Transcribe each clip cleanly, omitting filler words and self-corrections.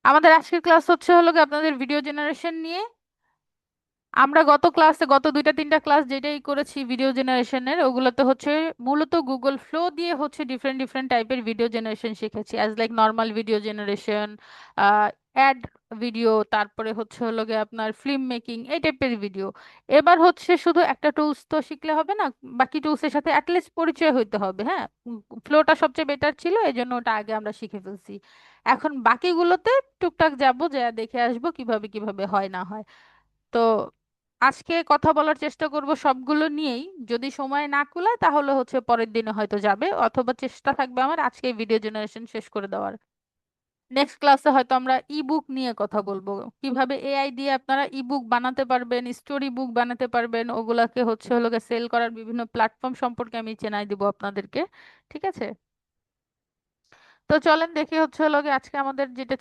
আমাদের আজকের ক্লাস হচ্ছে হলো গিয়ে আপনাদের ভিডিও জেনারেশন নিয়ে। আমরা গত ক্লাসে গত দুইটা তিনটা ক্লাস যেটাই করেছি ভিডিও জেনারেশনের ওগুলোতে হচ্ছে মূলত গুগল ফ্লো দিয়ে হচ্ছে ডিফারেন্ট ডিফারেন্ট টাইপের ভিডিও জেনারেশন শিখেছি, as like normal video generation, add video, তারপরে হচ্ছে হলো গিয়ে আপনার ফিল্ম মেকিং, এই টাইপের ভিডিও। এবার হচ্ছে শুধু একটা টুলস তো শিখলে হবে না, বাকি টুলসের সাথে অ্যাটলিস্ট পরিচয় হইতে হবে। হ্যাঁ, ফ্লোটা সবচেয়ে বেটার ছিল, এই জন্য ওটা আগে আমরা শিখে ফেলছি। এখন বাকিগুলোতে টুকটাক যাবো, যা দেখে আসবো কিভাবে কিভাবে হয় না হয়। তো আজকে কথা বলার চেষ্টা করব সবগুলো নিয়েই। যদি সময় না কুলায় তাহলে হচ্ছে পরের দিনে হয়তো যাবে, অথবা চেষ্টা থাকবে আমার আজকে ভিডিও জেনারেশন শেষ করে দেওয়ার। নেক্সট ক্লাসে হয়তো আমরা ইবুক নিয়ে কথা বলবো, কিভাবে এআই দিয়ে আপনারা ইবুক বানাতে পারবেন, স্টোরি বুক বানাতে পারবেন, ওগুলাকে হচ্ছে হলো সেল করার বিভিন্ন প্ল্যাটফর্ম সম্পর্কে আমি চেনাই দিব আপনাদেরকে। ঠিক আছে, তো চলেন দেখি হচ্ছে হলো গিয়ে আজকে আমাদের যেটা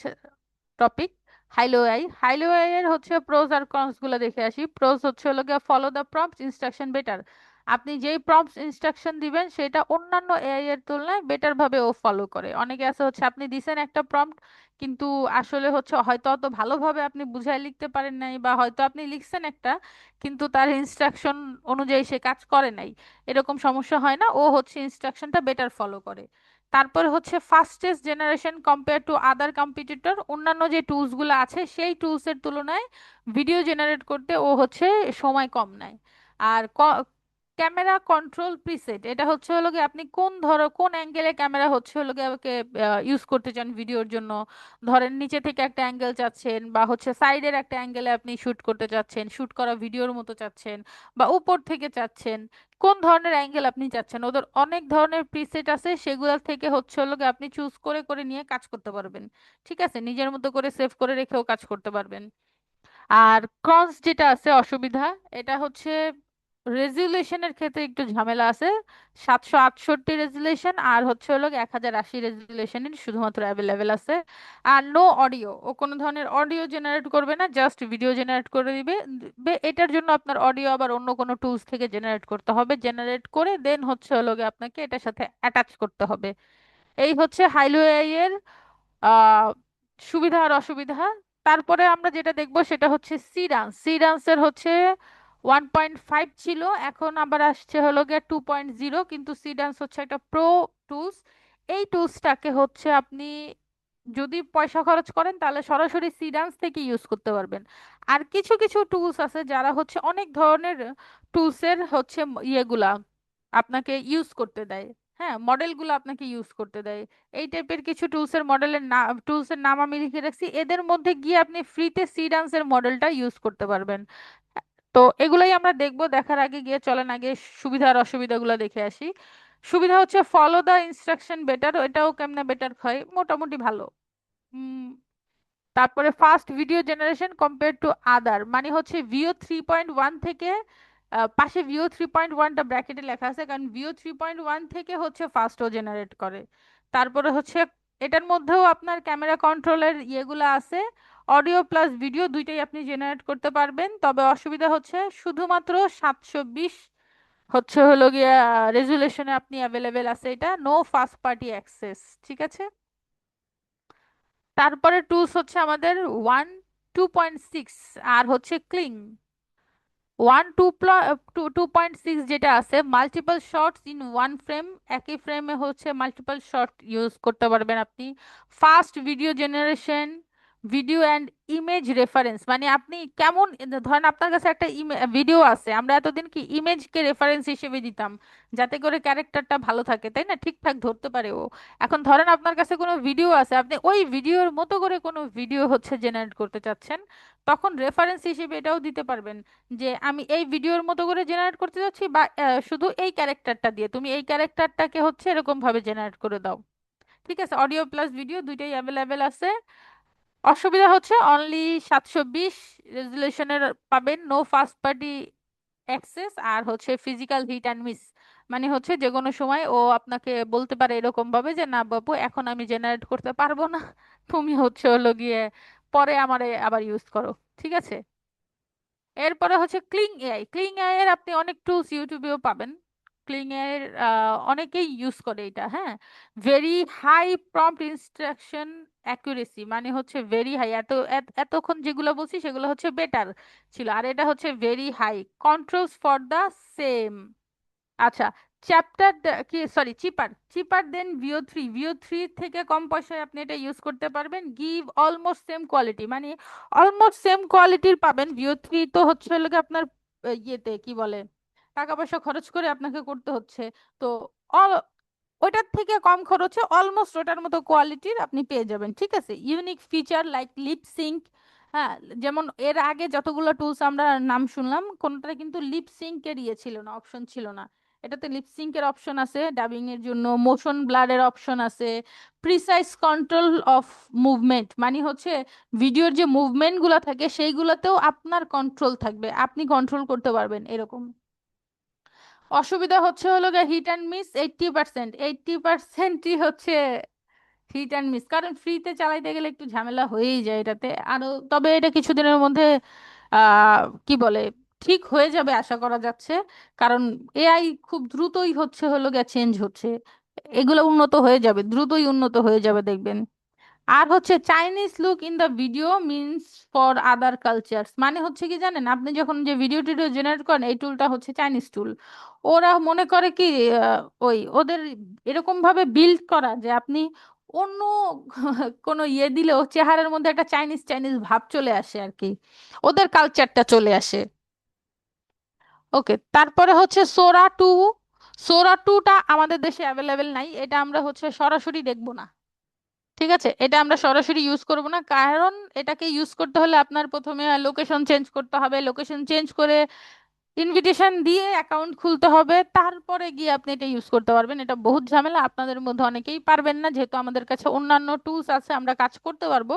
টপিক, হাইলো এআই। হাইলো এআই এর হচ্ছে প্রোজ আর কনস গুলো দেখে আসি। প্রোজ হচ্ছে হলো গিয়ে follow the prompt instruction better. আপনি যেই প্রম্পট ইনস্ট্রাকশন দিবেন সেটা অন্যান্য এআই এর তুলনায় বেটার ভাবে ও ফলো করে। অনেকে আছে হচ্ছে আপনি দিছেন একটা প্রম্পট, কিন্তু আসলে হচ্ছে হয়তো অত ভালোভাবে আপনি বুঝায় লিখতে পারেন নাই, বা হয়তো আপনি লিখছেন একটা কিন্তু তার ইনস্ট্রাকশন অনুযায়ী সে কাজ করে নাই। এরকম সমস্যা হয় না, ও হচ্ছে ইনস্ট্রাকশনটা বেটার ফলো করে। তারপর হচ্ছে fastest generation compare to other competitor, অন্যান্য যে টুলস গুলো আছে সেই টুলস এর তুলনায় ভিডিও জেনারেট করতে ও হচ্ছে সময় কম নেয়। আর ক্যামেরা কন্ট্রোল প্রিসেট, এটা হচ্ছে হলো গিয়ে আপনি কোন অ্যাঙ্গেলে ক্যামেরা হচ্ছে হলো গিয়ে ইউজ করতে চান ভিডিওর জন্য। ধরেন নিচে থেকে একটা অ্যাঙ্গেল চাচ্ছেন, বা হচ্ছে সাইডের একটা অ্যাঙ্গেলে আপনি শুট করতে চাচ্ছেন, শুট করা ভিডিওর মতো চাচ্ছেন, বা উপর থেকে চাচ্ছেন, কোন ধরনের অ্যাঙ্গেল আপনি চাচ্ছেন। ওদের অনেক ধরনের প্রিসেট আছে, সেগুলো থেকে হচ্ছে হলো গিয়ে আপনি চুজ করে করে নিয়ে কাজ করতে পারবেন। ঠিক আছে, নিজের মতো করে সেভ করে রেখেও কাজ করতে পারবেন। আর কনস যেটা আছে অসুবিধা, এটা হচ্ছে রেজুলেশনের ক্ষেত্রে একটু ঝামেলা আছে। 768 রেজুলেশন আর হচ্ছে হলো 1080 রেজুলেশনের শুধুমাত্র অ্যাভেলেবেল আছে। আর নো অডিও, ও কোনো ধরনের অডিও জেনারেট করবে না, জাস্ট ভিডিও জেনারেট করে দিবে। এটার জন্য আপনার অডিও আবার অন্য কোনো টুলস থেকে জেনারেট করতে হবে, জেনারেট করে দেন হচ্ছে হলো আপনাকে এটার সাথে অ্যাটাচ করতে হবে। এই হচ্ছে হাইলো এআই এর আহ সুবিধা আর অসুবিধা। তারপরে আমরা যেটা দেখবো সেটা হচ্ছে সি ডান্স। সি ডান্সের হচ্ছে 1.5 ছিল, এখন আবার আসছে হলো গিয়ে 2.0, কিন্তু সি ডান্স হচ্ছে একটা প্রো টুলস। এই টুলসটাকে হচ্ছে আপনি যদি পয়সা খরচ করেন তাহলে সরাসরি সি ডান্স থেকে ইউজ করতে পারবেন। আর কিছু কিছু টুলস আছে যারা হচ্ছে অনেক ধরনের টুলসের হচ্ছে ইয়েগুলা আপনাকে ইউজ করতে দেয়। হ্যাঁ, মডেলগুলো আপনাকে ইউজ করতে দেয়। এই টাইপের কিছু টুলসের নাম আমি লিখে রাখছি, এদের মধ্যে গিয়ে আপনি ফ্রিতে সি ডান্সের মডেলটা ইউজ করতে পারবেন। তো এগুলাই আমরা দেখবো, দেখার আগে গিয়ে চলেন আগে সুবিধা আর অসুবিধাগুলো দেখে আসি। সুবিধা হচ্ছে ফলো দা ইনস্ট্রাকশন বেটার, এটাও কেমনে বেটার হয়, মোটামুটি ভালো। উম, তারপরে fast video generation compare to other, মানে হচ্ছে ভিও 3.1 থেকে পাশে ভিও 3.1টা ব্র্যাকেটে লেখা আছে, কারণ ভিও 3.1 থেকে হচ্ছে ফাস্টও জেনারেট করে। তারপরে হচ্ছে এটার মধ্যেও আপনার ক্যামেরা কন্ট্রোলের ইয়েগুলো আছে, অডিও প্লাস ভিডিও দুইটাই আপনি জেনারেট করতে পারবেন। তবে অসুবিধা হচ্ছে শুধুমাত্র 720 হচ্ছে হলো গিয়া রেজুলেশনে আপনি অ্যাভেলেবেল আছে, এটা নো ফার্স্ট পার্টি অ্যাক্সেস। ঠিক আছে, তারপরে টুলস হচ্ছে আমাদের 1 2.6, আর হচ্ছে ক্লিং 1 2.6 যেটা আছে multiple shots in one frame. একই ফ্রেমে হচ্ছে মাল্টিপল শট ইউজ করতে পারবেন আপনি। Fast video generation, video and image reference, মানে আপনি কেমন, ধরেন আপনার কাছে একটা ভিডিও আছে, আমরা এতদিন কি ইমেজকে রেফারেন্স হিসেবে দিতাম যাতে করে ক্যারেক্টারটা ভালো থাকে, তাই না, ঠিকঠাক ধরতে পারে ও। এখন ধরেন আপনার কাছে কোনো ভিডিও আছে, আপনি ওই ভিডিওর মতো করে কোনো ভিডিও হচ্ছে জেনারেট করতে চাচ্ছেন, তখন রেফারেন্স হিসেবে এটাও দিতে পারবেন যে আমি এই ভিডিওর মতো করে জেনারেট করতে যাচ্ছি, বা শুধু এই ক্যারেক্টারটা দিয়ে তুমি এই ক্যারেক্টারটাকে হচ্ছে এরকম ভাবে জেনারেট করে দাও। ঠিক আছে, অডিও প্লাস ভিডিও দুইটাই অ্যাভেলেবেল আছে। অসুবিধা হচ্ছে অনলি 720 রেজুলেশনের পাবেন, নো ফার্স্ট পার্টি অ্যাক্সেস, আর হচ্ছে ফিজিক্যাল হিট অ্যান্ড মিস, মানে হচ্ছে যে কোনো সময় ও আপনাকে বলতে পারে এরকম ভাবে যে না বাবু এখন আমি জেনারেট করতে পারবো না, তুমি হচ্ছে হলো গিয়ে পরে আমারে আবার ইউজ করো। ঠিক আছে, এরপরে হচ্ছে ক্লিং এআই। ক্লিং এআই এর আপনি অনেক টুলস ইউটিউবেও পাবেন। ক্লিং এর অনেকেই ইউজ করে এটা, হ্যাঁ। Very high prompt instruction accuracy, মানে হচ্ছে ভেরি হাই, এতক্ষণ যেগুলো বলছি সেগুলো হচ্ছে বেটার ছিল, আর এটা হচ্ছে very high controls for the same. আচ্ছা, চ্যাপ্টার কি, sorry, cheaper, cheaper than Veo three থেকে কম পয়সায় আপনি এটা ইউজ করতে পারবেন। গিভ অলমোস্ট সেম কোয়ালিটি, মানে অলমোস্ট সেম কোয়ালিটির পাবেন। ভিও থ্রি তো হচ্ছে হলো গিয়ে আপনার ইয়েতে কি বলে, টাকা পয়সা খরচ করে আপনাকে করতে হচ্ছে, তো ওটার থেকে কম খরচে অলমোস্ট ওটার মতো কোয়ালিটির আপনি পেয়ে যাবেন, ঠিক আছে। Unique feature like lip sync, হ্যাঁ, যেমন এর আগে যতগুলো টুলস আমরা নাম শুনলাম কোনটা কিন্তু লিপ সিঙ্কের ইয়ে ছিল না, অপশন ছিল না। এটাতে লিপ সিঙ্কের অপশন আছে, ডাবিং এর জন্য মোশন ব্লারের অপশন আছে, প্রিসাইজ কন্ট্রোল অফ মুভমেন্ট, মানে হচ্ছে ভিডিওর যে মুভমেন্ট গুলা থাকে সেইগুলোতেও আপনার কন্ট্রোল থাকবে, আপনি কন্ট্রোল করতে পারবেন এরকম। অসুবিধা হচ্ছে হলো গিয়ে হিট অ্যান্ড মিস, 80%, 80%ই হচ্ছে হিট অ্যান্ড মিস, কারণ ফ্রিতে চালাইতে গেলে একটু ঝামেলা হয়েই যায় এটাতে আরো। তবে এটা কিছুদিনের মধ্যে কি বলে ঠিক হয়ে যাবে আশা করা যাচ্ছে, কারণ এআই খুব দ্রুতই হচ্ছে হলো গিয়ে চেঞ্জ হচ্ছে, এগুলো উন্নত হয়ে যাবে, দ্রুতই উন্নত হয়ে যাবে দেখবেন। আর হচ্ছে Chinese look in the video means for other cultures, মানে হচ্ছে কি জানেন, আপনি যখন যে ভিডিও টিডিও জেনারেট করেন এই টুলটা হচ্ছে চাইনিজ টুল, ওরা মনে করে কি ওই ওদের এরকম ভাবে বিল্ড করা যে আপনি অন্য কোনো ইয়ে দিলেও চেহারার মধ্যে একটা চাইনিজ চাইনিজ ভাব চলে আসে আর কি, ওদের কালচারটা চলে আসে। ওকে, তারপরে হচ্ছে সোরা 2। সোরা 2টা আমাদের দেশে অ্যাভেলেবেল নাই, এটা আমরা হচ্ছে সরাসরি দেখবো না, ঠিক আছে, এটা আমরা সরাসরি ইউজ করব না, কারণ এটাকে ইউজ করতে হলে আপনার প্রথমে লোকেশন চেঞ্জ করতে হবে, লোকেশন চেঞ্জ করে ইনভিটেশন দিয়ে অ্যাকাউন্ট খুলতে হবে, তারপরে গিয়ে আপনি এটা ইউজ করতে পারবেন। এটা বহুত ঝামেলা, আপনাদের মধ্যে অনেকেই পারবেন না, যেহেতু আমাদের কাছে অন্যান্য টুলস আছে আমরা কাজ করতে পারবো,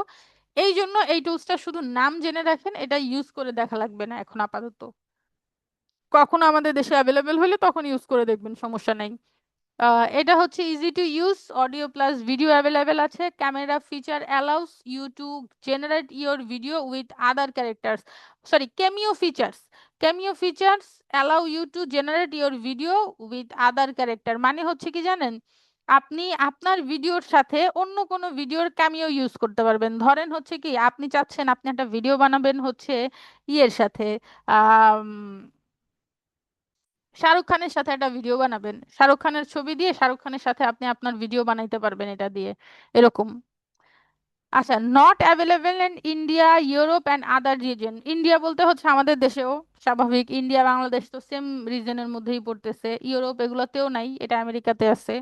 এই জন্য এই টুলসটা শুধু নাম জেনে রাখেন, এটা ইউজ করে দেখা লাগবে না এখন আপাতত, কখনো আমাদের দেশে অ্যাভেলেবেল হলে তখন ইউজ করে দেখবেন, সমস্যা নেই। এটা হচ্ছে easy to use, audio plus video available আছে, camera feature allows you to generate your video with other characters, sorry, cameo features allow you to generate your video with other character, মানে হচ্ছে কি জানেন, আপনি আপনার ভিডিওর সাথে অন্য কোনো ভিডিওর ক্যামিও ইউজ করতে পারবেন। ধরেন হচ্ছে কি আপনি চাচ্ছেন আপনি একটা ভিডিও বানাবেন হচ্ছে ইয়ের সাথে, আহ শাহরুখ খানের সাথে একটা ভিডিও বানাবেন, শাহরুখ খানের ছবি দিয়ে শাহরুখ খানের সাথে আপনি আপনার ভিডিও বানাইতে পারবেন এটা দিয়ে, এরকম। আচ্ছা, not available in India, Europe and other reason, India বলতে হচ্ছে আমাদের দেশেও, স্বাভাবিক, ইন্ডিয়া বাংলাদেশ তো সেম রিজনের মধ্যেই পড়তেছে, ইউরোপ এগুলোতেও নাই, এটা আমেরিকাতে আছে।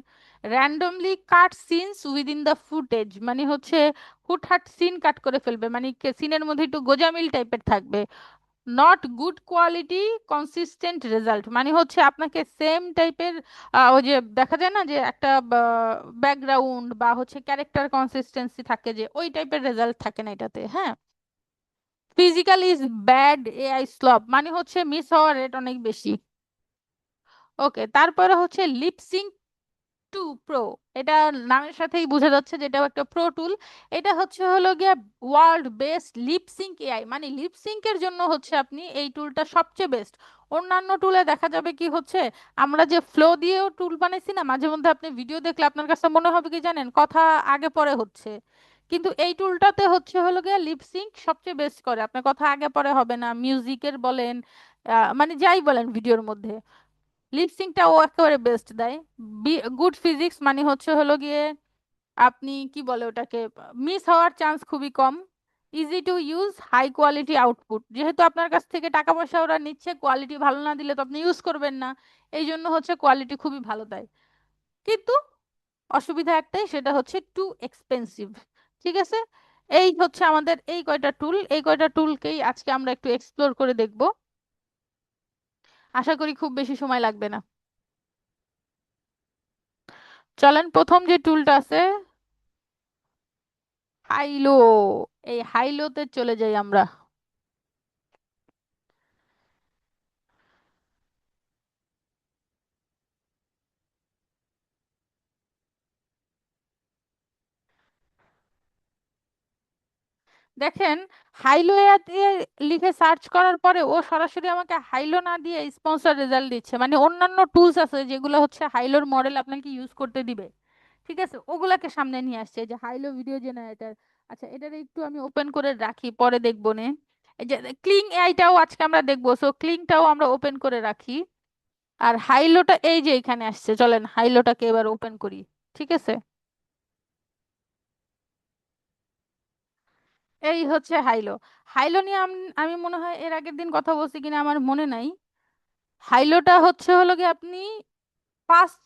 Randomly cut scenes within the footage, মানে হচ্ছে হুটহাট সিন কাট করে ফেলবে, মানে সিনের মধ্যে একটু গোজামিল টাইপের থাকবে। Not good quality consistent result, মানে হচ্ছে আপনাকে সেম টাইপের ওই যে দেখা যায় না যে একটা ব্যাকগ্রাউন্ড বা হচ্ছে ক্যারেক্টার কনসিস্টেন্সি থাকে, যে ওই টাইপের রেজাল্ট থাকে না এটাতে, হ্যাঁ। Physical is bad AI slope, মানে হচ্ছে মিস হওয়ার রেট অনেক বেশি। ওকে, তারপরে হচ্ছে লিপসিং 2 প্রো, এটা নামের সাথেই বোঝা যাচ্ছে যে এটাও একটা প্রো টুল। এটা হচ্ছে হলো গিয়া ওয়ার্ল্ড বেস্ট লিপসিঙ্ক এআই, মানে লিপসিঙ্কের জন্য হচ্ছে আপনি এই টুলটা সবচেয়ে বেস্ট। অন্যান্য টুলে দেখা যাবে কি হচ্ছে, আমরা যে ফ্লো দিয়েও টুল বানাইছি না, মাঝে মধ্যে আপনি ভিডিও দেখলে আপনার কাছে মনে হবে কি জানেন, কথা আগে পরে হচ্ছে, কিন্তু এই টুলটাতে হচ্ছে হলো গিয়া লিপসিঙ্ক সবচেয়ে বেস্ট করে, আপনার কথা আগে পরে হবে না, মিউজিকের বলেন মানে যাই বলেন ভিডিওর মধ্যে লিপসিংটা ও একেবারে বেস্ট দেয়। গুড ফিজিক্স, মানে হচ্ছে হলো গিয়ে আপনি কি বলে ওটাকে, মিস হওয়ার চান্স খুবই কম। Easy to use, high quality output, যেহেতু আপনার কাছ থেকে টাকা পয়সা ওরা নিচ্ছে, কোয়ালিটি ভালো না দিলে তো আপনি ইউজ করবেন না, এই জন্য হচ্ছে কোয়ালিটি খুবই ভালো দেয়। কিন্তু অসুবিধা একটাই, সেটা হচ্ছে টু এক্সপেন্সিভ, ঠিক আছে। এই হচ্ছে আমাদের এই কয়টা টুল, এই কয়টা টুলকেই আজকে আমরা একটু এক্সপ্লোর করে দেখব, আশা করি খুব বেশি সময় লাগবে না। চলেন প্রথম যে টুলটা আছে, হাইলো, এই হাইলোতে চলে যাই আমরা। দেখেন, হাইলো দিয়ে লিখে সার্চ করার পরে ও সরাসরি আমাকে হাইলো না দিয়ে স্পন্সর রেজাল্ট দিচ্ছে, মানে অন্যান্য টুলস আছে যেগুলো হচ্ছে হাইলোর মডেল আপনাকে ইউজ করতে দিবে, ঠিক আছে, ওগুলাকে সামনে নিয়ে আসছে, যে হাইলো ভিডিও জেনারেটর। আচ্ছা, এটার একটু আমি ওপেন করে রাখি, পরে দেখবো নে। এই যে ক্লিং এআইটাও আজকে আমরা দেখবো, সো ক্লিংটাও আমরা ওপেন করে রাখি। আর হাইলোটা এই যে এখানে আসছে, চলেন হাইলোটাকে এবার ওপেন করি, ঠিক আছে। এই হচ্ছে হাইলো। হাইলো নিয়ে আমি মনে হয় এর আগের দিন কথা বলছি কিনা আমার মনে নাই। হাইলোটা হচ্ছে হলো কি আপনি first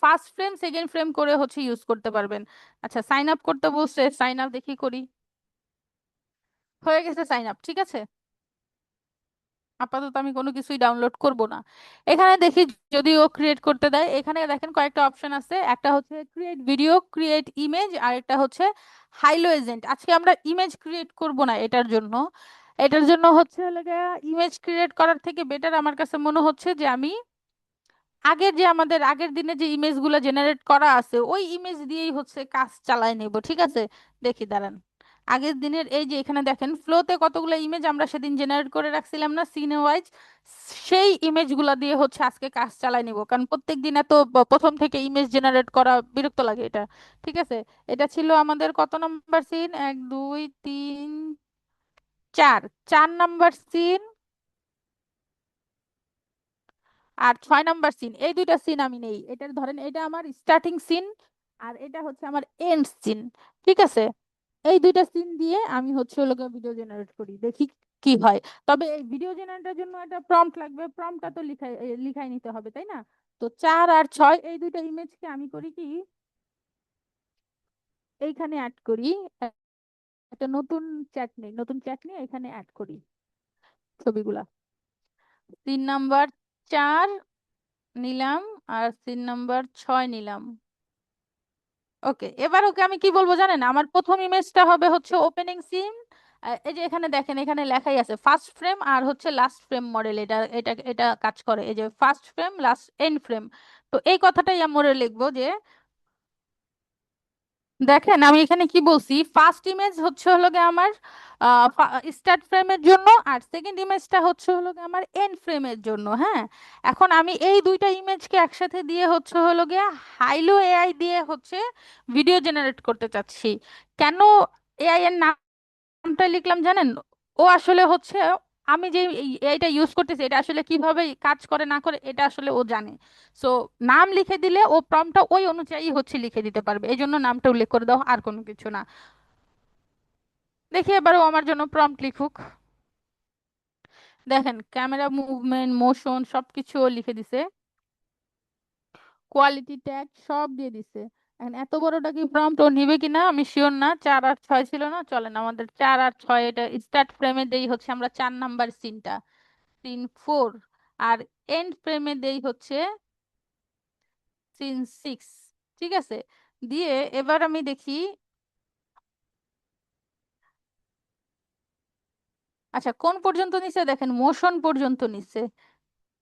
first frame second frame করে হচ্ছে ইউজ করতে পারবেন। আচ্ছা, সাইন আপ করতে বলছে, সাইন আপ দেখি করি। হয়ে গেছে সাইন আপ, ঠিক আছে। আপাতত আমি কোনো কিছুই ডাউনলোড করব না। এখানে দেখি যদি ও ক্রিয়েট করতে দেয়। এখানে দেখেন কয়েকটা অপশন আছে, একটা হচ্ছে ক্রিয়েট ভিডিও, ক্রিয়েট ইমেজ, আর একটা হচ্ছে হাইলো এজেন্ট। আজকে আমরা ইমেজ ক্রিয়েট করব না এটার জন্য। এটার জন্য হচ্ছে ইমেজ ক্রিয়েট করার থেকে বেটার আমার কাছে মনে হচ্ছে যে আমি আগের যে আমাদের আগের দিনে যে ইমেজগুলো জেনারেট করা আছে ওই ইমেজ দিয়েই হচ্ছে কাজ চালায় নেব, ঠিক আছে। দেখি দাঁড়ান, আগের দিনের এই যে এখানে দেখেন ফ্লোতে কতগুলো ইমেজ আমরা সেদিন জেনারেট করে রাখছিলাম না সিনে ওয়াইজ, সেই ইমেজগুলো দিয়ে হচ্ছে আজকে কাজ চালায় নিব, কারণ প্রত্যেক দিন এত প্রথম থেকে ইমেজ জেনারেট করা বিরক্ত লাগে এটা, ঠিক আছে। এটা ছিল আমাদের কত নাম্বার সিন, 1 2 3 4, 4 নাম্বার সিন আর 6 নাম্বার সিন, এই দুইটা সিন আমি নেই। এটা ধরেন এটা আমার স্টার্টিং সিন আর এটা হচ্ছে আমার এন্ড সিন, ঠিক আছে। এই দুইটা সিন দিয়ে আমি হচ্ছে হলো ভিডিও জেনারেট করি, দেখি কি হয়। তবে এই ভিডিও জেনারেটের জন্য একটা প্রম্পট লাগবে, প্রম্পটটা তো লিখাই নিতে হবে, তাই না। তো 4 আর 6 এই দুইটা ইমেজকে আমি করি কি, এইখানে অ্যাড করি। একটা নতুন চ্যাট নিয়ে এখানে অ্যাড করি ছবিগুলা। 3 নাম্বার 4 নিলাম, আর 3 নাম্বার 6 নিলাম। ওকে, এবার ওকে আমি কি বলবো জানেন, আমার প্রথম ইমেজটা হবে হচ্ছে ওপেনিং সিন। এই যে এখানে দেখেন, এখানে লেখাই আছে ফার্স্ট ফ্রেম আর হচ্ছে লাস্ট ফ্রেম মডেল, এটা এটা এটা কাজ করে, এই যে first frame last end frame. তো এই কথাটাই আমরা লিখবো যে, দেখেন আমি এখানে কি বলছি, ফার্স্ট ইমেজ হচ্ছে হলো গিয়ে আমার স্টার্ট ফ্রেমের জন্য, আর সেকেন্ড ইমেজটা হচ্ছে হলো গিয়ে আমার এন্ড ফ্রেমের জন্য, হ্যাঁ। এখন আমি এই দুইটা ইমেজকে একসাথে দিয়ে হচ্ছে হলো গিয়ে হাইলো এআই দিয়ে হচ্ছে ভিডিও জেনারেট করতে চাচ্ছি। কেন এআই এর নামটা লিখলাম জানেন, ও আসলে হচ্ছে আমি যে এইটা ইউজ করতেছি এটা আসলে কিভাবে কাজ করে না করে এটা আসলে ও জানে। সো নাম লিখে দিলে ও প্রম্পটটা ওই অনুযায়ী হচ্ছে লিখে দিতে পারবে, এই জন্য নামটা উল্লেখ করে দাও, আর কোনো কিছু না। দেখি এবার ও আমার জন্য প্রম্পট লিখুক। দেখেন ক্যামেরা মুভমেন্ট মোশন সবকিছু ও লিখে দিছে, কোয়ালিটি ট্যাগ সব দিয়ে দিছে। এখন এত বড়টা কি প্রম্পট ও নিবে কিনা আমি শিওর না। 4 আর 6 ছিল না, চলেন আমাদের 4 আর 6 এটা স্টার্ট ফ্রেমে দেই হচ্ছে আমরা 4 নাম্বার সিনটা, সিন 4। আর এন্ড ফ্রেমে দেই হচ্ছে সিন 6, ঠিক আছে। দিয়ে এবার আমি দেখি, আচ্ছা কোন পর্যন্ত নিচে দেখেন মোশন পর্যন্ত নিচে,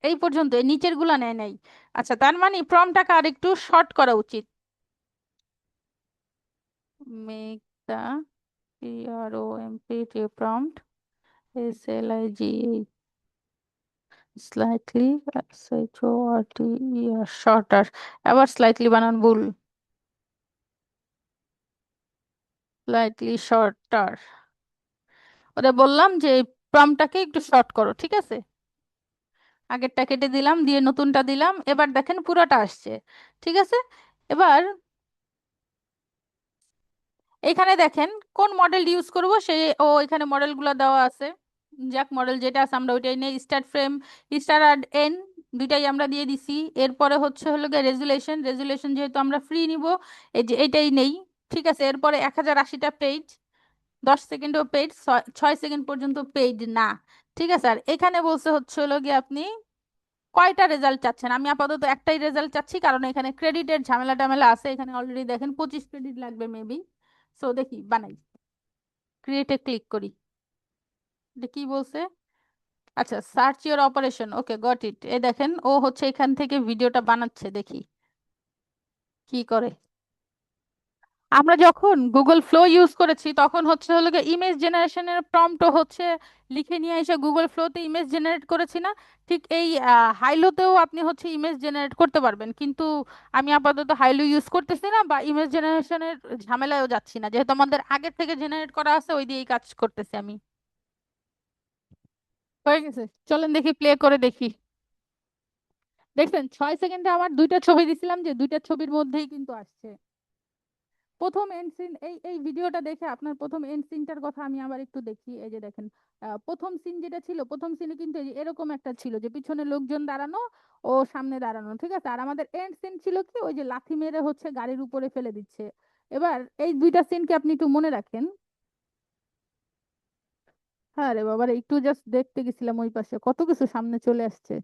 এই পর্যন্ত, এই নিচের গুলা নেয় নাই। আচ্ছা, তার মানে প্রম্পটটাকে আর একটু শর্ট করা উচিত। মেক দা PROMPT prompt SLIG slightly shorter, আবার স্লাইটলি বানান ভুল, স্লাইটলি শর্টার। ওদের বললাম যে প্রম্পটটাকে একটু শর্ট করো, ঠিক আছে। আগেরটা কেটে দিলাম, দিয়ে নতুনটা দিলাম, এবার দেখেন পুরোটা আসছে, ঠিক আছে। এবার এখানে দেখেন কোন মডেল ইউজ করব সে, ও এখানে মডেলগুলো দেওয়া আছে। যাক, মডেল যেটা আছে আমরা ওইটাই নিয়ে স্টার্ট ফ্রেম, স্টার আর এন দুইটাই আমরা দিয়ে দিছি। এরপরে হচ্ছে হলো গিয়ে রেজুলেশন, রেজুলেশন যেহেতু আমরা ফ্রি নিব এই যে এটাই নেই, ঠিক আছে। এরপরে 1080টা পেজ, 10 সেকেন্ডও পেড, 6 সেকেন্ড পর্যন্ত পেইড না, ঠিক আছে। আর এখানে বলছে হচ্ছে হলো গিয়ে আপনি কয়টা রেজাল্ট চাচ্ছেন। আমি আপাতত একটাই রেজাল্ট চাচ্ছি, কারণ এখানে ক্রেডিটের ঝামেলা টামেলা আছে, এখানে অলরেডি দেখেন 25 ক্রেডিট লাগবে মেবি। সো দেখি বানাই, ক্রিয়েটে ক্লিক করি। এটা কি বলছে, আচ্ছা search your operation, okay got it. এ দেখেন ও হচ্ছে এখান থেকে ভিডিওটা বানাচ্ছে, দেখি কি করে। আমরা যখন গুগল ফ্লো ইউজ করেছি তখন হচ্ছে হলো ইমেজ জেনারেশনের প্রম্পট হচ্ছে লিখে নিয়ে এসে গুগল ফ্লোতে ইমেজ জেনারেট করেছি না? ঠিক এই হাইলোতেও আপনি হচ্ছে ইমেজ জেনারেট করতে পারবেন, কিন্তু আমি আপাতত হাইলো ইউজ করতেছি না বা ইমেজ জেনারেশনের ঝামেলায়ও যাচ্ছি না, যেহেতু আমাদের আগে থেকে জেনারেট করা আছে ওই দিয়েই কাজ করতেছি আমি। হয়ে গেছে, চলেন দেখি, প্লে করে দেখি। দেখছেন 6 সেকেন্ডে আমার দুইটা ছবি দিছিলাম, যে দুইটা ছবির মধ্যেই কিন্তু আসছে। প্রথম এন্ড সিন, এই ভিডিওটা দেখে আপনার প্রথম এন্ড সিনটার কথা আমি আবার একটু দেখি। এই যে দেখেন, প্রথম সিন যেটা ছিল, প্রথম সিনে কিন্তু এই যে এরকম একটা ছিল যে পিছনে লোকজন দাঁড়ানো ও সামনে দাঁড়ানো, ঠিক আছে। আর আমাদের এন্ড সিন ছিল কি, ওই যে লাথি মেরে হচ্ছে গাড়ির উপরে ফেলে দিচ্ছে। এবার এই দুইটা সিনকে আপনি একটু মনে রাখেন। হ্যাঁ রে বাবা রে, একটু জাস্ট দেখতে গেছিলাম ওই পাশে, কত কিছু সামনে চলে আসছে।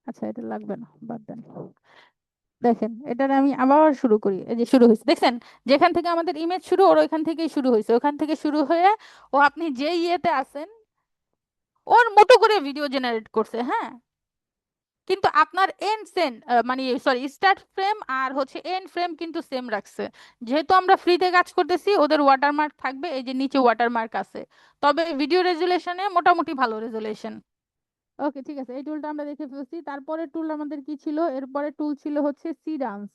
আচ্ছা, এটা লাগবে না, বাদ দেন। দেখেন, এটার আমি আবার শুরু করি। এই যে শুরু হয়েছে, দেখছেন? যেখান থেকে আমাদের ইমেজ শুরু, ওর ওইখান থেকেই শুরু হয়েছে, ওখান থেকে শুরু হয়ে ও আপনি যে ইয়েতে আছেন ওর মতো করে ভিডিও জেনারেট করছে, হ্যাঁ। কিন্তু আপনার এন্ড সেন, মানে সরি, স্টার্ট ফ্রেম আর হচ্ছে এন্ড ফ্রেম কিন্তু সেম রাখছে। যেহেতু আমরা ফ্রিতে কাজ করতেছি, ওদের ওয়াটারমার্ক থাকবে, এই যে নিচে ওয়াটারমার্ক আছে। তবে ভিডিও রেজুলেশনে মোটামুটি ভালো রেজুলেশন। ওকে, ঠিক আছে, এই টুলটা আমরা দেখে ফেলছি। তারপরে টুল আমাদের কি ছিল? এরপরে টুল ছিল হচ্ছে সি ডান্স,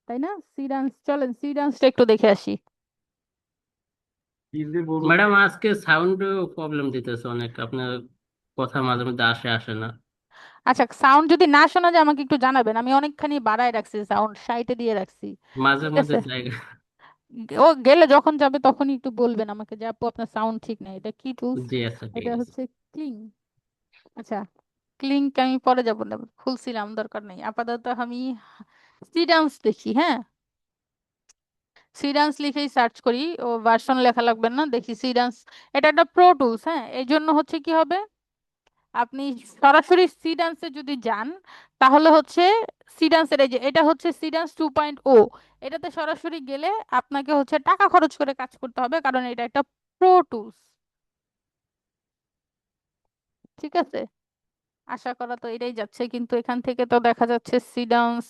তাই না? সি ডান্স, চলেন সি ডান্সটা একটু দেখে আসি। ম্যাডাম আজকে সাউন্ড প্রবলেম দিতেছে অনেক, আপনার কথা মাঝে মধ্যে আসে আসে না। আচ্ছা, সাউন্ড যদি না শোনা যায় আমাকে একটু জানাবেন, আমি অনেকখানি বাড়ায় রাখছি, সাউন্ড সাইটে দিয়ে রাখছি। মাঝে ঠিক মধ্যে আছে, জায়গা। ও গেলে যখন যাবে তখনই একটু বলবেন আমাকে যে আপু আপনার সাউন্ড ঠিক নাই। এটা কি টুলস? জি আচ্ছা ঠিক এটা আছে। হচ্ছে ক্লিং। আচ্ছা, ক্লিং আমি পরে যাবো না, খুলছিলাম, দরকার নেই আপাতত। আমি সি ডান্স দেখি, হ্যাঁ। সি ডান্স লিখেই সার্চ করি, ও ভার্সন লেখা লাগবে না, দেখি সি ডান্স। এটা একটা প্রো টুলস, হ্যাঁ। এই জন্য হচ্ছে কি হবে, আপনি সরাসরি সি ডান্সে যদি যান তাহলে হচ্ছে সি ডান্সের, এই যে এটা হচ্ছে সি ডান্স 2.0, এটাতে সরাসরি গেলে আপনাকে হচ্ছে টাকা খরচ করে কাজ করতে হবে, কারণ এটা একটা প্রো টুলস। ঠিক আছে, আশা করা তো এটাই যাচ্ছে, কিন্তু এখান থেকে তো দেখা যাচ্ছে সি ডান্স।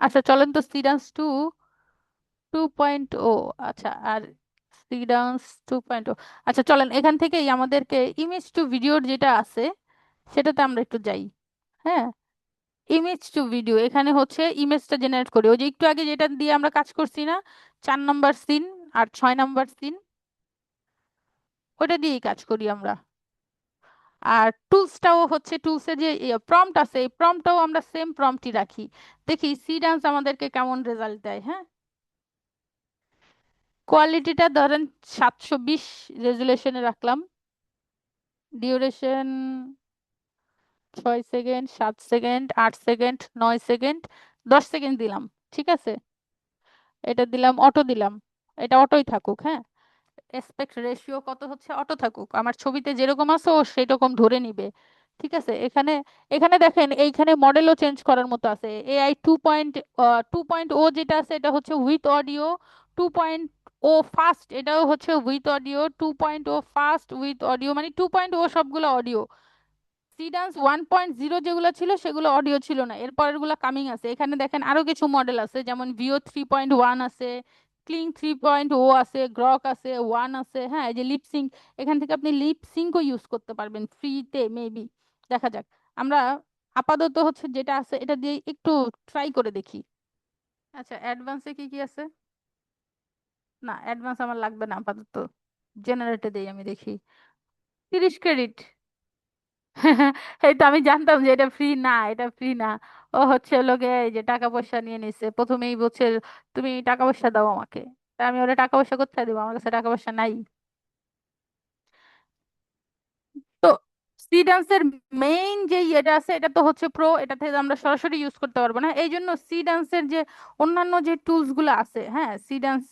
আচ্ছা চলেন তো সি ডান্স 2.0। আচ্ছা, আর সি ডান্স 2.0। আচ্ছা চলেন, এখান থেকেই আমাদেরকে ইমেজ টু ভিডিওর যেটা আছে সেটাতে আমরা একটু যাই, হ্যাঁ। ইমেজ টু ভিডিও, এখানে হচ্ছে ইমেজটা জেনারেট করি, ওই যে একটু আগে যেটা দিয়ে আমরা কাজ করছি না, 4 নম্বর সিন আর 6 নম্বর সিন, ওটা দিয়েই কাজ করি আমরা। আর টুলসটাও হচ্ছে, টুলসের যে প্রম্পট আছে এই প্রম্পটটাও আমরা সেম প্রম্পটই রাখি। দেখি সি ডান্স আমাদেরকে কেমন রেজাল্ট দেয়, হ্যাঁ। কোয়ালিটিটা ধরেন 720 রেজুলেশনে রাখলাম। Duration 6 second, 7 second, 8 second, 9 second, 10 second দিলাম। ঠিক আছে, এটা দিলাম, অটো দিলাম। এটা অটোই থাকুক, হ্যাঁ। এসপেক্ট রেশিও কত হচ্ছে, অটো থাকুক, আমার ছবিতে যেরকম আছে ও সেরকম ধরে নিবে। ঠিক আছে, এখানে এখানে দেখেন, এইখানে মডেলও চেঞ্জ করার মতো আছে। এআই 2.0 যেটা আছে এটা হচ্ছে উইথ অডিও। 2.0 ফাস্ট, এটাও হচ্ছে with audio. 2.0 fast with audio, মানে 2.0 সবগুলো অডিও। সি ডান্স 1.0 যেগুলো ছিল সেগুলো অডিও ছিল না, এরপরের গুলো কামিং আছে। এখানে দেখেন আরো কিছু মডেল আছে, যেমন ভিও 3.1 আছে, ক্লিং 3.0 আছে, গ্রক আছে, ওয়ান আছে, হ্যাঁ। এই যে লিপসিং, এখান থেকে আপনি লিপসিংও ইউজ করতে পারবেন ফ্রিতে মেবি, দেখা যাক। আমরা আপাতত হচ্ছে যেটা আছে এটা দিয়ে একটু ট্রাই করে দেখি। আচ্ছা, অ্যাডভান্সে কি কি আছে? না, অ্যাডভান্স আমার লাগবে না আপাতত, জেনারেটে দেই আমি দেখি। 30 ক্রেডিট? এই তো আমি জানতাম যে এটা ফ্রি না, এটা ফ্রি না। ও হচ্ছে লোকে এই যে টাকা পয়সা নিয়ে নিছে, প্রথমেই বলছে তুমি টাকা পয়সা দাও আমাকে। তা আমি ওরা টাকা পয়সা কোথায় দেবো, আমার কাছে টাকা পয়সা নাই। তো সি ডান্সের মেইন যে ইয়েটা আছে এটা তো হচ্ছে প্রো, এটা থেকে আমরা সরাসরি ইউজ করতে পারবো না। এই জন্য সি ডান্সের যে অন্যান্য যে টুলস গুলো আছে, হ্যাঁ, সি ডান্স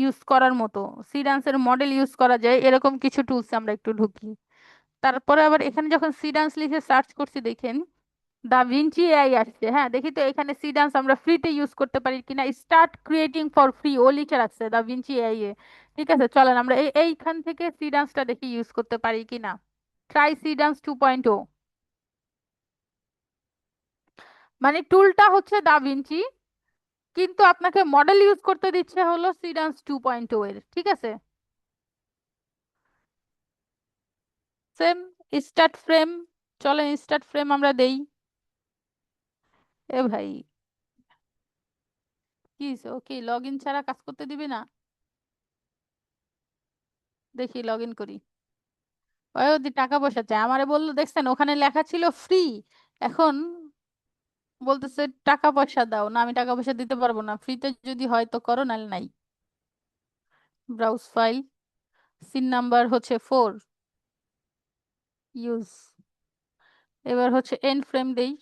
ইউজ করার মতো, সি ডান্সের মডেল ইউজ করা যায় এরকম কিছু টুলস আমরা একটু ঢুকি। তারপরে আবার এখানে যখন সি ডান্স লিখে সার্চ করছি, দেখেন দা ভিঞ্চি এআই আসছে, হ্যাঁ। দেখি তো এখানে সি ডান্স আমরা ফ্রিতে ইউজ করতে পারি কিনা। স্টার্ট ক্রিয়েটিং ফর ফ্রি ও লিখে রাখছে দা ভিঞ্চি এআই এ। ঠিক আছে, চলেন আমরা এইখান থেকে সি ডান্সটা দেখি ইউজ করতে পারি কিনা। Try Seedance 2.0। মানে টুলটা হচ্ছে দা ভিঞ্চি, কিন্তু আপনাকে মডেল ইউজ করতে দিচ্ছে হলো সিডান্স 2.0 এর, ঠিক আছে? সেম স্টার্ট ফ্রেম, চলেন স্টার্ট ফ্রেম আমরা দেই। এ ভাই, কি ওকে লগ ইন ছাড়া কাজ করতে দিবে না? দেখি লগ ইন করি। ওই ওদের টাকা পয়সা চাই, আমারে বললো দেখছেন ওখানে লেখা ছিল ফ্রি, এখন বলতেছে টাকা পয়সা দাও। না, আমি টাকা পয়সা দিতে পারবো না, ফ্রিতে যদি হয় তো করো, নাহলে নাই। ব্রাউজ ফাইল, সিন নাম্বার হচ্ছে 4, ইউজ। এবার হচ্ছে এন্ড ফ্রেম দেই,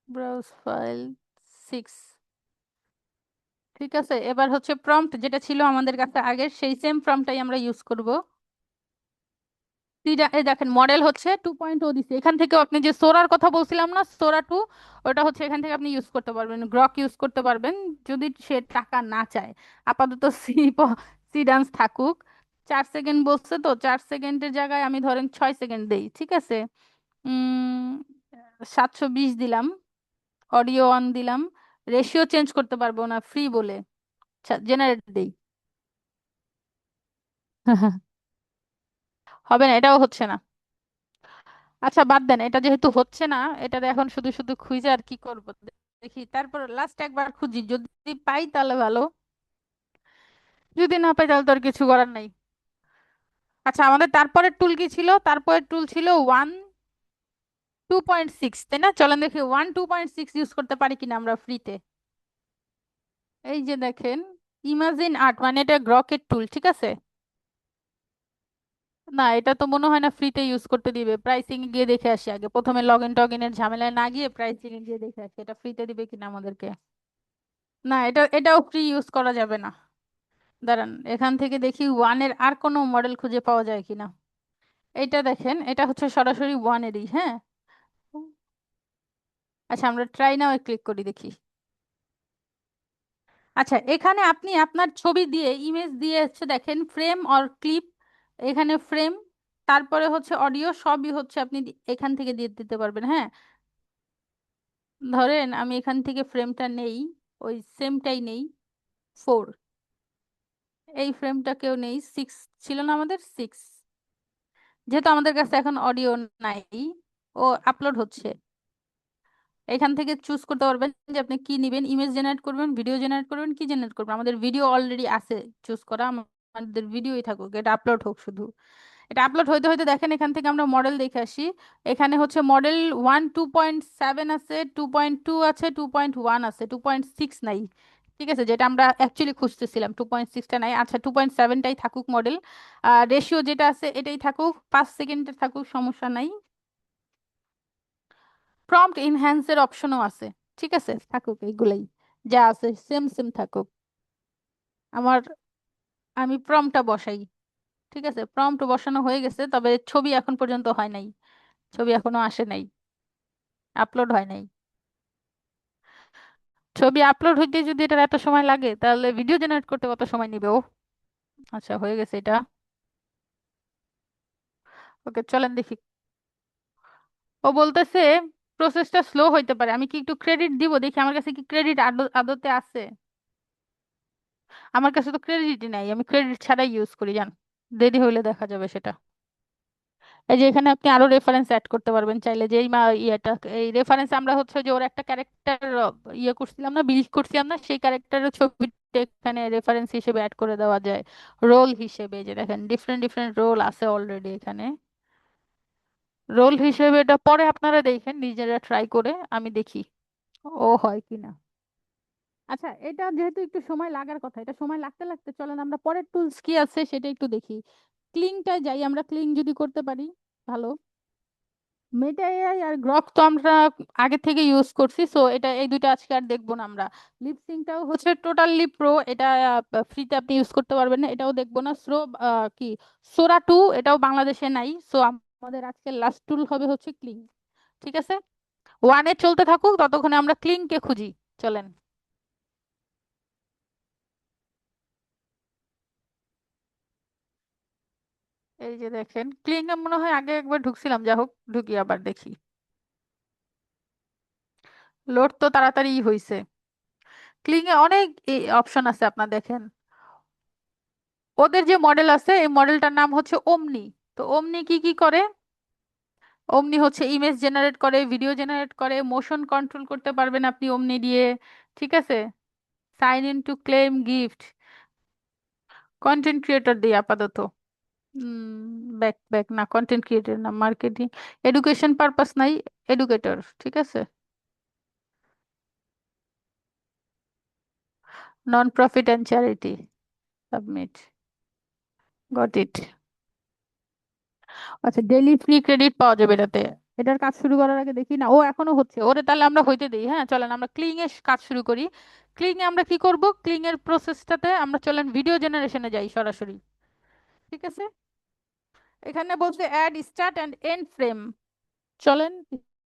ব্রাউজ ফাইল 6। ঠিক আছে, এবার হচ্ছে প্রম্পট যেটা ছিল আমাদের কাছে আগের, সেই সেম প্রম্পটটাই আমরা ইউজ করব। এই দেখেন মডেল হচ্ছে 2.0 দিচ্ছে। এখান থেকেও আপনি যে সোরার কথা বলছিলাম না, সোরা 2, ওটা হচ্ছে এখান থেকে আপনি ইউজ করতে পারবেন, গ্রক ইউজ করতে পারবেন যদি সে টাকা না চায়। আপাতত সি ডান্স থাকুক। 4 সেকেন্ড বলছে তো, 4 সেকেন্ডের জায়গায় আমি ধরেন 6 সেকেন্ড দেই, ঠিক আছে? 720 দিলাম, অডিও অন দিলাম। রেশিও চেঞ্জ করতে পারবো না ফ্রি বলে, জেনারেট দেই। হবে না, এটাও হচ্ছে না। আচ্ছা বাদ দেন, এটা যেহেতু হচ্ছে না, এটার এখন শুধু শুধু খুঁজে আর কি করব। দেখি তারপর লাস্ট একবার খুঁজি, যদি পাই তাহলে ভালো, যদি না পাই তাহলে তো আর কিছু করার নাই। আচ্ছা, আমাদের তারপরের টুল কি ছিল? তারপরের টুল ছিল 2.6, তাই না? চলেন দেখি 2.6 ইউজ করতে পারি কিনা আমরা ফ্রিতে। এই যে দেখেন, ইমাজিন আর্ট, মানে এটা গ্রকের টুল, ঠিক আছে? না, এটা তো মনে হয় না ফ্রিতে ইউজ করতে দিবে। প্রাইসিং এ গিয়ে দেখে আসি আগে, প্রথমে লগ ইন টগ ইনের ঝামেলায় না গিয়ে প্রাইসিং এ গিয়ে দেখে আসি এটা ফ্রিতে দিবে কিনা আমাদেরকে। না, এটাও ফ্রি ইউজ করা যাবে না। দাঁড়ান, এখান থেকে দেখি ওয়ানের আর কোনো মডেল খুঁজে পাওয়া যায় কিনা। এইটা দেখেন, এটা হচ্ছে সরাসরি ওয়ানেরই, হ্যাঁ। আচ্ছা, আমরা ট্রাই নাও ক্লিক করি দেখি। আচ্ছা, এখানে আপনি আপনার ছবি দিয়ে, ইমেজ দিয়ে হচ্ছে দেখেন ফ্রেম অর ক্লিপ, এখানে ফ্রেম, তারপরে হচ্ছে অডিও, সবই হচ্ছে আপনি এখান থেকে দিয়ে দিতে পারবেন, হ্যাঁ। ধরেন আমি এখান থেকে ফ্রেমটা নেই, ওই সেমটাই নেই, 4। এই ফ্রেমটাকেও নেই, 6 ছিল না আমাদের, 6। যেহেতু আমাদের কাছে এখন অডিও নাই, ও আপলোড হচ্ছে। এখান থেকে চুজ করতে পারবেন যে আপনি কি নেবেন, ইমেজ জেনারেট করবেন, ভিডিও জেনারেট করবেন, কি জেনারেট করবেন। আমাদের ভিডিও অলরেডি আছে চুজ করা, আমাদের ভিডিওই থাকুক, এটা আপলোড হোক শুধু। এটা আপলোড হইতে হইতে দেখেন এখান থেকে আমরা মডেল দেখে আসি। এখানে হচ্ছে মডেল 2.7 আছে, 2.2 আছে, 2.1 আছে, 2.6 নাই। ঠিক আছে, যেটা আমরা অ্যাকচুয়ালি খুঁজতেছিলাম, 2.6টা নাই। আচ্ছা, 2.7টাই থাকুক মডেল। রেশিও যেটা আছে এটাই থাকুক, 5 সেকেন্ডের থাকুক, সমস্যা নাই। প্রম্পট ইনহ্যান্সের অপশনও আছে, ঠিক আছে, থাকুক এইগুলাই, যা আছে সেম সেম থাকুক। আমার, আমি প্রম্পটটা বসাই। ঠিক আছে, প্রম্পট বসানো হয়ে গেছে, তবে ছবি এখন পর্যন্ত হয় নাই, ছবি এখনো আসে নাই, আপলোড হয় নাই। ছবি আপলোড হইতে যদি এটার এত সময় লাগে, তাহলে ভিডিও জেনারেট করতে কত সময় নিবে ও? আচ্ছা, হয়ে গেছে এটা। ওকে, চলেন দেখি। ও বলতেছে প্রসেসটা স্লো হইতে পারে, আমি কি একটু ক্রেডিট দিব দেখি, আমার কাছে কি ক্রেডিট আদতে আছে? আমার কাছে তো ক্রেডিটই নাই, আমি ক্রেডিট ছাড়াই ইউজ করি, জান। দেরি হইলে দেখা যাবে সেটা। এই যে এখানে আপনি আরো রেফারেন্স অ্যাড করতে পারবেন চাইলে, যে এই ইয়েটা, এই রেফারেন্স আমরা হচ্ছে যে ওর একটা ক্যারেক্টার ইয়ে করছিলাম না, বিল্ড করছিলাম না, সেই ক্যারেক্টারের ছবিটা এখানে রেফারেন্স হিসেবে অ্যাড করে দেওয়া যায়। রোল হিসেবে, যে দেখেন ডিফারেন্ট ডিফারেন্ট রোল আছে অলরেডি এখানে। রোল হিসেবে এটা পরে আপনারা দেখেন নিজেরা ট্রাই করে, আমি দেখি ও হয় কিনা। আচ্ছা, এটা যেহেতু একটু সময় লাগার কথা, এটা সময় লাগতে লাগতে চলেন আমরা পরের টুলস কি আছে সেটা একটু দেখি। ক্লিংটা যাই, আমরা ক্লিং যদি করতে পারি ভালো। মেটা এআই আর গ্রক তো আমরা আগে থেকে ইউজ করছি, সো এটা এই দুইটা আজকে আর দেখবো না আমরা। লিপসিংটাও হচ্ছে টোটালি প্রো, এটা ফ্রিতে আপনি ইউজ করতে পারবেন না, এটাও দেখবো না। কি সোরা 2, এটাও বাংলাদেশে নাই, সো আমাদের আজকে লাস্ট টুল হবে হচ্ছে ক্লিং। ঠিক আছে, ওয়ানে চলতে থাকুক, ততক্ষণে আমরা ক্লিংকে খুঁজি। চলেন। এই যে দেখেন ক্লিং এ মনে হয় আগে একবার ঢুকছিলাম, যা হোক ঢুকি আবার দেখি। লোড তো তাড়াতাড়ি হইছে। ক্লিং এ অনেক অপশন আছে আপনার, দেখেন ওদের যে মডেল আছে এই মডেলটার নাম হচ্ছে ওমনি। তো ওমনি কি কি করে? ওমনি হচ্ছে ইমেজ জেনারেট করে, ভিডিও জেনারেট করে, মোশন কন্ট্রোল করতে পারবেন আপনি ওমনি দিয়ে। ঠিক আছে, sign in to claim gift, content creator দিয়ে আপাতত। ব্যাক ব্যাক না, কন্টেন্ট ক্রিয়েটর না, মার্কেটিং, এডুকেশন পারপাস নাই, এডুকেটর। ঠিক আছে, non profit and charity, submit, got it. আচ্ছা, ডেইলি ফ্রি ক্রেডিট পাওয়া যাবে এটাতে। এটার কাজ শুরু করার আগে দেখি না, ও এখনো হচ্ছে, ওরে তাহলে আমরা হইতে দিই। হ্যাঁ চলেন আমরা ক্লিং এর কাজ শুরু করি। ক্লিং এ আমরা কি করব, ক্লিং এর প্রসেসটাতে আমরা চলেন ভিডিও জেনারেশনে যাই সরাসরি। ঠিক আছে, এখানে বলছে add start and end frame. চলেন,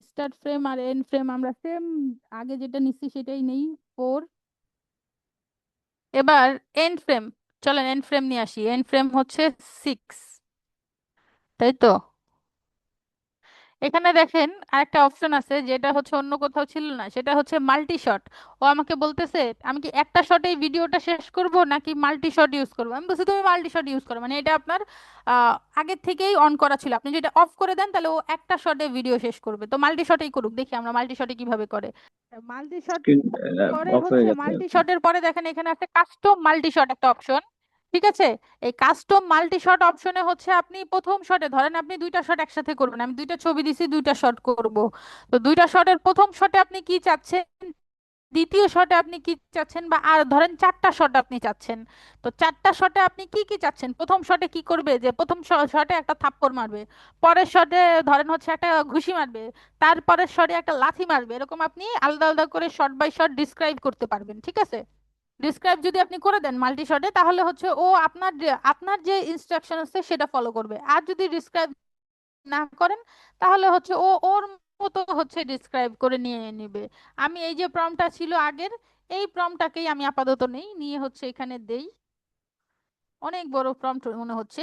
স্টার্ট ফ্রেম আর এন্ড ফ্রেম আমরা সেম আগে যেটা নিচ্ছি সেটাই নেই, 4। এবার এন্ড ফ্রেম, চলেন এন্ড ফ্রেম নিয়ে আসি। এন্ড ফ্রেম হচ্ছে 6, তাই তো? এখানে দেখেন আরেকটা অপশন আছে যেটা হচ্ছে অন্য কোথাও ছিল না, সেটা হচ্ছে মাল্টি শট। ও আমাকে বলতেছে আমি কি একটা শটেই ভিডিওটা শেষ করব নাকি মাল্টি শট ইউজ করবো। আমি বলছি তুমি মাল্টি শট ইউজ করো, মানে এটা আপনার আগের থেকেই অন করা ছিল, আপনি যদি অফ করে দেন তাহলে ও একটা শটে ভিডিও শেষ করবে। তো মাল্টি শটেই করুক, দেখি আমরা মাল্টি শটে কিভাবে করে। মাল্টি শট স্ক্রিন পরে অফ হয়ে হচ্ছে, গেছে। মাল্টি শটের পরে দেখেন এখানে আছে কাস্টম মাল্টি শট একটা অপশন। ঠিক আছে, এই কাস্টম মাল্টি শট অপশনে হচ্ছে আপনি প্রথম শটে ধরেন আপনি দুইটা শট একসাথে করবেন, আমি দুইটা ছবি দিছি দুইটা শট করব। তো দুইটা শটের প্রথম শটে আপনি কি চাচ্ছেন, দ্বিতীয় শটে আপনি কি চাচ্ছেন, বা আর ধরেন চারটা শট আপনি চাচ্ছেন। তো চারটা শটে আপনি কি কি চাচ্ছেন, প্রথম শটে কি করবে যে প্রথম শটে একটা থাপ্পড় মারবে, পরের শটে ধরেন হচ্ছে একটা ঘুষি মারবে, তারপরের শটে একটা লাথি মারবে, এরকম আপনি আলাদা আলাদা করে শট বাই শট ডিসক্রাইব করতে পারবেন। ঠিক আছে, ডিসক্রাইব যদি আপনি করে দেন মাল্টি শটে তাহলে হচ্ছে ও আপনার যে ইনস্ট্রাকশন আছে সেটা ফলো করবে। আর যদি ডিসক্রাইব না করেন তাহলে হচ্ছে ও ওর মতো হচ্ছে ডিসক্রাইব করে নিয়ে নিবে। আমি এই যে প্রম্পটটা ছিল আগের, এই প্রম্পটটাকেই আমি আপাতত নেই নিয়ে হচ্ছে এখানে দেই। অনেক বড় প্রম্পট মনে হচ্ছে।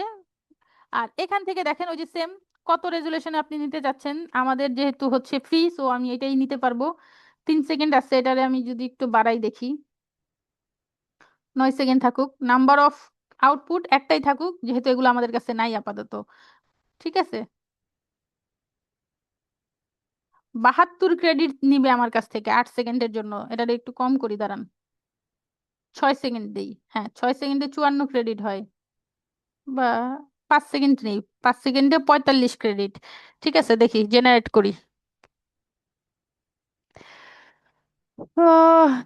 আর এখান থেকে দেখেন ওই যে সেম, কত রেজুলেশনে আপনি নিতে যাচ্ছেন। আমাদের যেহেতু হচ্ছে ফ্রি, সো আমি এটাই নিতে পারবো। 3 সেকেন্ড আছে, এটারে আমি যদি একটু বাড়াই দেখি, 9 সেকেন্ড থাকুক। নাম্বার অফ আউটপুট একটাই থাকুক, যেহেতু এগুলো আমাদের কাছে নাই আপাতত। ঠিক আছে, 72 ক্রেডিট নিবে আমার কাছ থেকে 8 সেকেন্ডের জন্য। এটা একটু কম করি, দাঁড়ান, 6 সেকেন্ড দিই। হ্যাঁ, 6 সেকেন্ডে 54 ক্রেডিট হয়, বা 5 সেকেন্ড নেই, 5 সেকেন্ডে 45 ক্রেডিট। ঠিক আছে, দেখি জেনারেট করি।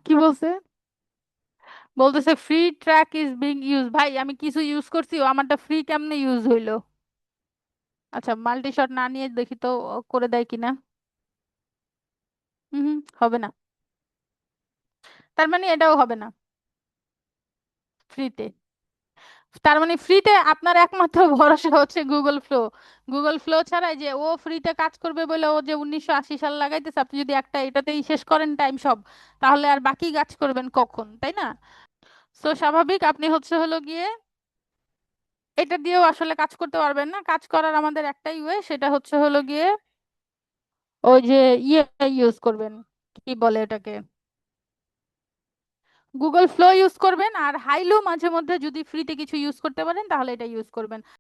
কি বলছে, বলতেছে free track is being use. ভাই আমি কিছু ইউজ করছি, ও আমারটা ফ্রি কেমনে ইউজ হইলো? আচ্ছা, মাল্টি শট না নিয়ে দেখি তো ও করে দেয় কিনা। হুম, হবে না, তার মানে এটাও হবে না ফ্রিতে। তার মানে ফ্রিতে আপনার একমাত্র ভরসা হচ্ছে গুগল ফ্লো। গুগল ফ্লো ছাড়াই যে ও ফ্রিতে কাজ করবে বলে ও যে 1980 সাল লাগাইতেছে, আপনি যদি একটা এটাতেই শেষ করেন টাইম সব, তাহলে আর বাকি কাজ করবেন কখন, তাই না? তো স্বাভাবিক আপনি হচ্ছে হলো গিয়ে এটা দিয়েও আসলে কাজ করতে পারবেন না। কাজ করার আমাদের একটাই ওয়ে, সেটা হচ্ছে হলো গিয়ে ওই যে ইয়ে ইউজ করবেন, কি বলে এটাকে, গুগল ফ্লো ইউজ করবেন। আর হাইলো মাঝে মধ্যে যদি ফ্রিতে কিছু ইউজ করতে পারেন তাহলে এটা ইউজ করবেন।